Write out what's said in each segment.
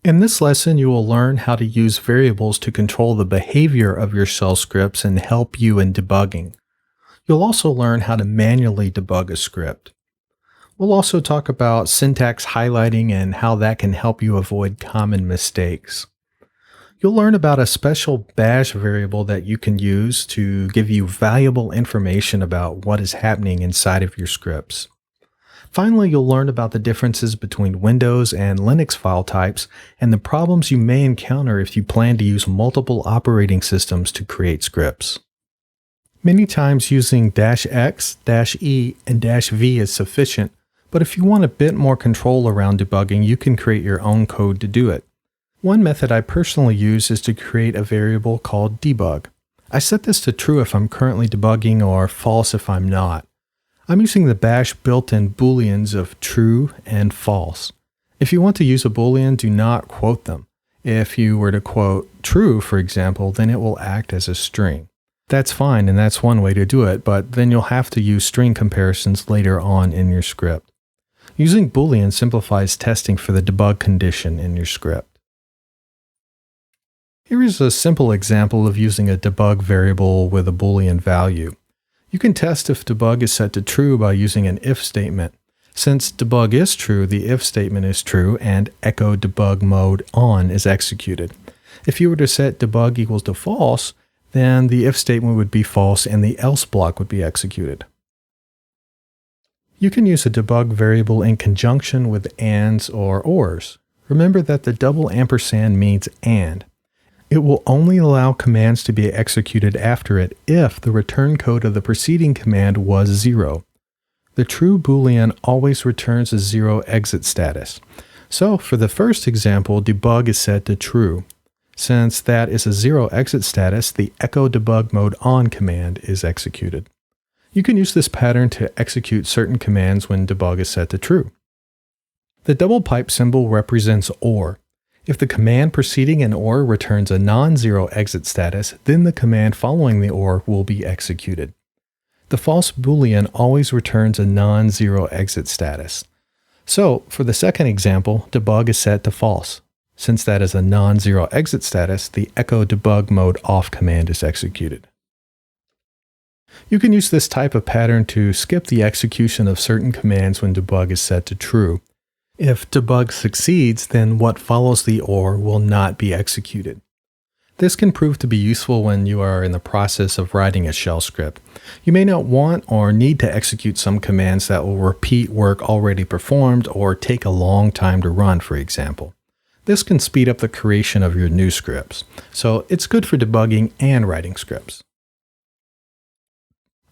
In this lesson, you will learn how to use variables to control the behavior of your shell scripts and help you in debugging. You'll also learn how to manually debug a script. We'll also talk about syntax highlighting and how that can help you avoid common mistakes. You'll learn about a special bash variable that you can use to give you valuable information about what is happening inside of your scripts. Finally, you'll learn about the differences between Windows and Linux file types and the problems you may encounter if you plan to use multiple operating systems to create scripts. Many times using -X, -E, and -V is sufficient, but if you want a bit more control around debugging, you can create your own code to do it. One method I personally use is to create a variable called debug. I set this to true if I'm currently debugging or false if I'm not. I'm using the bash built-in booleans of true and false. If you want to use a boolean, do not quote them. If you were to quote true, for example, then it will act as a string. That's fine, and that's one way to do it, but then you'll have to use string comparisons later on in your script. Using boolean simplifies testing for the debug condition in your script. Here is a simple example of using a debug variable with a boolean value. You can test if debug is set to true by using an if statement. Since debug is true, the if statement is true and echo debug mode on is executed. If you were to set debug equals to false, then the if statement would be false and the else block would be executed. You can use a debug variable in conjunction with ands or ors. Remember that the double ampersand means and. It will only allow commands to be executed after it if the return code of the preceding command was 0. The true boolean always returns a 0 exit status. So for the first example, debug is set to true. Since that is a 0 exit status, the echo debug mode on command is executed. You can use this pattern to execute certain commands when debug is set to true. The double pipe symbol represents OR. If the command preceding an OR returns a non-zero exit status, then the command following the OR will be executed. The false boolean always returns a non-zero exit status. So, for the second example, debug is set to false. Since that is a non-zero exit status, the echo debug mode off command is executed. You can use this type of pattern to skip the execution of certain commands when debug is set to true. If debug succeeds, then what follows the OR will not be executed. This can prove to be useful when you are in the process of writing a shell script. You may not want or need to execute some commands that will repeat work already performed or take a long time to run, for example. This can speed up the creation of your new scripts, so it's good for debugging and writing scripts.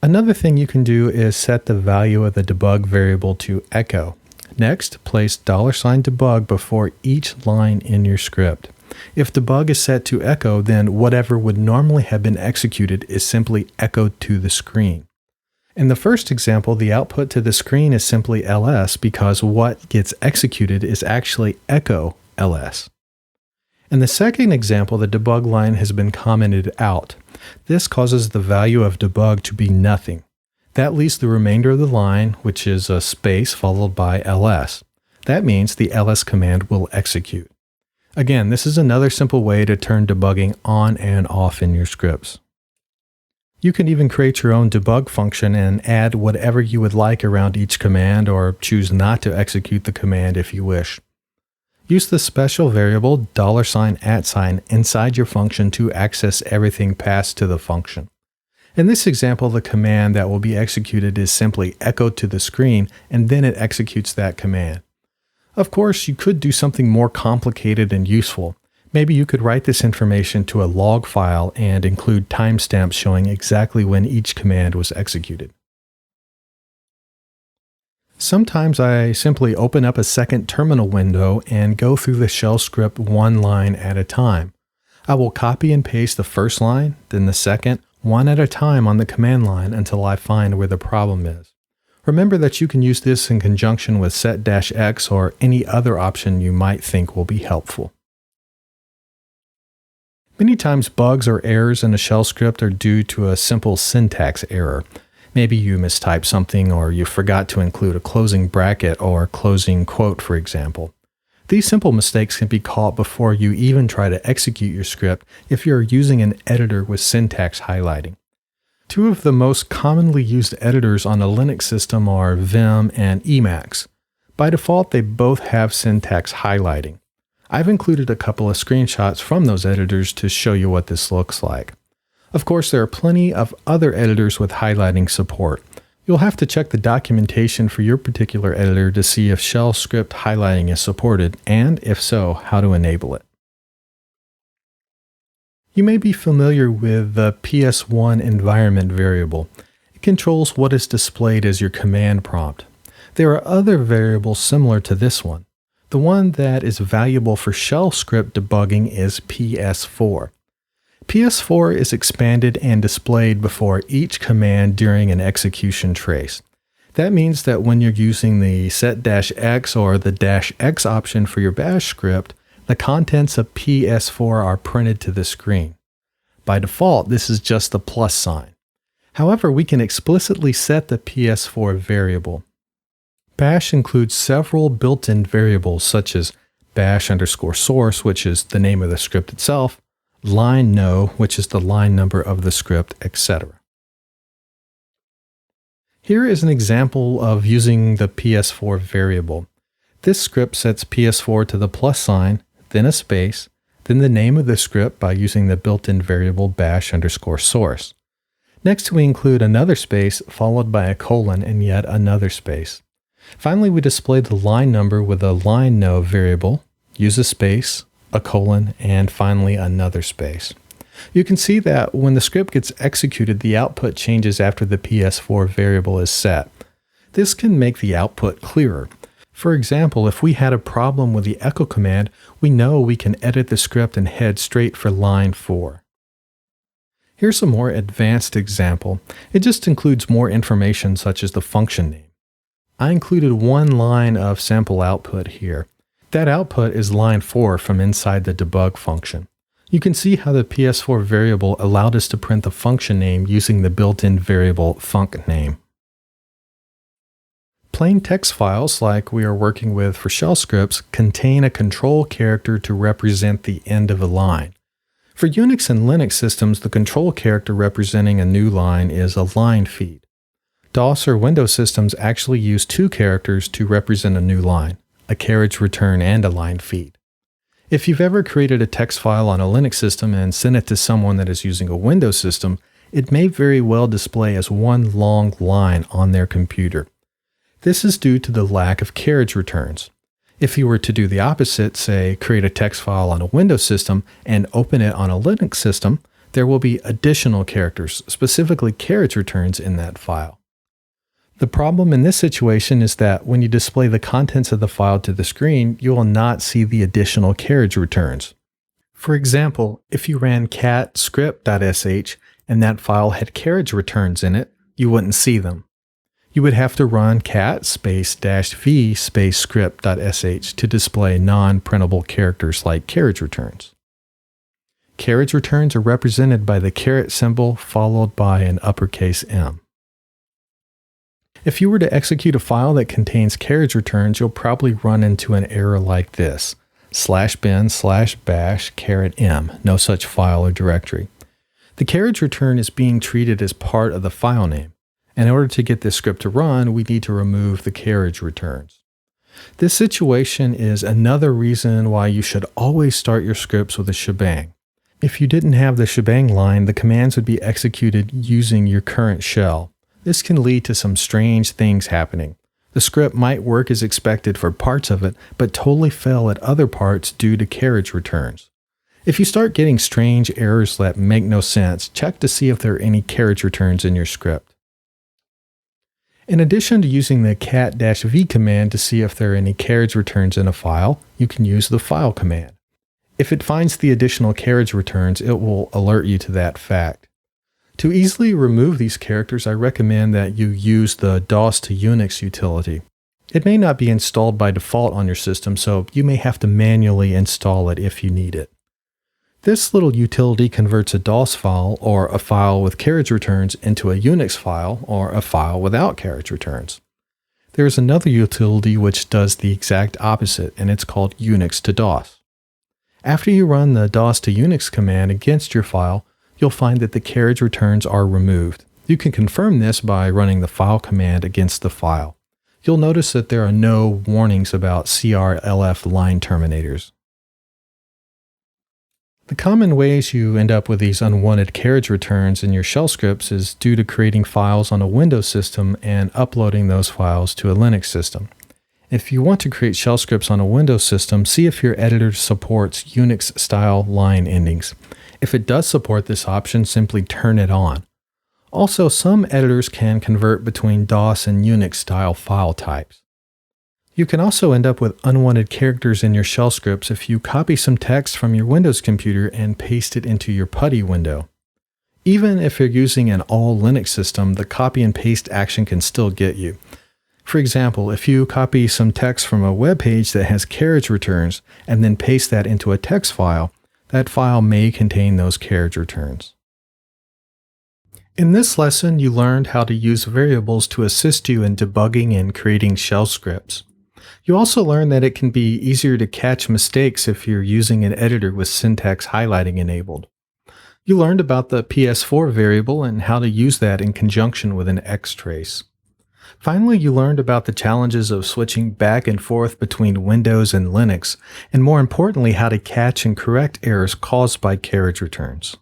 Another thing you can do is set the value of the debug variable to echo. Next, place $debug before each line in your script. If debug is set to echo, then whatever would normally have been executed is simply echoed to the screen. In the first example, the output to the screen is simply ls because what gets executed is actually echo ls. In the second example, the debug line has been commented out. This causes the value of debug to be nothing. That leaves the remainder of the line, which is a space followed by ls. That means the ls command will execute. Again, this is another simple way to turn debugging on and off in your scripts. You can even create your own debug function and add whatever you would like around each command or choose not to execute the command if you wish. Use the special variable $@ inside your function to access everything passed to the function. In this example, the command that will be executed is simply echoed to the screen, and then it executes that command. Of course, you could do something more complicated and useful. Maybe you could write this information to a log file and include timestamps showing exactly when each command was executed. Sometimes I simply open up a second terminal window and go through the shell script one line at a time. I will copy and paste the first line, then the second, one at a time on the command line until I find where the problem is. Remember that you can use this in conjunction with set-x or any other option you might think will be helpful. Many times bugs or errors in a shell script are due to a simple syntax error. Maybe you mistyped something or you forgot to include a closing bracket or closing quote, for example. These simple mistakes can be caught before you even try to execute your script if you're using an editor with syntax highlighting. Two of the most commonly used editors on a Linux system are Vim and Emacs. By default, they both have syntax highlighting. I've included a couple of screenshots from those editors to show you what this looks like. Of course, there are plenty of other editors with highlighting support. You'll have to check the documentation for your particular editor to see if shell script highlighting is supported, and if so, how to enable it. You may be familiar with the PS1 environment variable. It controls what is displayed as your command prompt. There are other variables similar to this one. The one that is valuable for shell script debugging is PS4. PS4 is expanded and displayed before each command during an execution trace. That means that when you're using the set-x or the -x option for your bash script, the contents of PS4 are printed to the screen. By default, this is just the plus sign. However, we can explicitly set the PS4 variable. Bash includes several built-in variables such as bash_source, which is the name of the script itself, line no, which is the line number of the script, etc. Here is an example of using the PS4 variable. This script sets PS4 to the plus sign, then a space, then the name of the script by using the built-in variable bash_source. Next, we include another space followed by a colon and yet another space. Finally, we display the line number with a line no variable, use a space, a colon, and finally another space. You can see that when the script gets executed, the output changes after the PS4 variable is set. This can make the output clearer. For example, if we had a problem with the echo command, we know we can edit the script and head straight for line 4. Here's a more advanced example. It just includes more information such as the function name. I included one line of sample output here. That output is line 4 from inside the debug function. You can see how the PS4 variable allowed us to print the function name using the built-in variable funcName. Plain text files, like we are working with for shell scripts, contain a control character to represent the end of a line. For Unix and Linux systems, the control character representing a new line is a line feed. DOS or Windows systems actually use two characters to represent a new line, a carriage return and a line feed. If you've ever created a text file on a Linux system and sent it to someone that is using a Windows system, it may very well display as one long line on their computer. This is due to the lack of carriage returns. If you were to do the opposite, say create a text file on a Windows system and open it on a Linux system, there will be additional characters, specifically carriage returns in that file. The problem in this situation is that when you display the contents of the file to the screen, you will not see the additional carriage returns. For example, if you ran cat script.sh and that file had carriage returns in it, you wouldn't see them. You would have to run cat -v script.sh to display non-printable characters like carriage returns. Carriage returns are represented by the caret symbol followed by an uppercase M. If you were to execute a file that contains carriage returns, you'll probably run into an error like this: /bin/bash -m, no such file or directory. The carriage return is being treated as part of the file name. In order to get this script to run, we need to remove the carriage returns. This situation is another reason why you should always start your scripts with a shebang. If you didn't have the shebang line, the commands would be executed using your current shell. This can lead to some strange things happening. The script might work as expected for parts of it, but totally fail at other parts due to carriage returns. If you start getting strange errors that make no sense, check to see if there are any carriage returns in your script. In addition to using the cat-v command to see if there are any carriage returns in a file, you can use the file command. If it finds the additional carriage returns, it will alert you to that fact. To easily remove these characters, I recommend that you use the DOS to Unix utility. It may not be installed by default on your system, so you may have to manually install it if you need it. This little utility converts a DOS file or a file with carriage returns into a Unix file or a file without carriage returns. There is another utility which does the exact opposite, and it's called Unix to DOS. After you run the DOS to Unix command against your file, you'll find that the carriage returns are removed. You can confirm this by running the file command against the file. You'll notice that there are no warnings about CRLF line terminators. The common ways you end up with these unwanted carriage returns in your shell scripts is due to creating files on a Windows system and uploading those files to a Linux system. If you want to create shell scripts on a Windows system, see if your editor supports Unix-style line endings. If it does support this option, simply turn it on. Also, some editors can convert between DOS and Unix-style file types. You can also end up with unwanted characters in your shell scripts if you copy some text from your Windows computer and paste it into your PuTTY window. Even if you're using an all Linux system, the copy and paste action can still get you. For example, if you copy some text from a web page that has carriage returns and then paste that into a text file, that file may contain those carriage returns. In this lesson, you learned how to use variables to assist you in debugging and creating shell scripts. You also learned that it can be easier to catch mistakes if you're using an editor with syntax highlighting enabled. You learned about the PS4 variable and how to use that in conjunction with an Xtrace. Finally, you learned about the challenges of switching back and forth between Windows and Linux, and more importantly, how to catch and correct errors caused by carriage returns.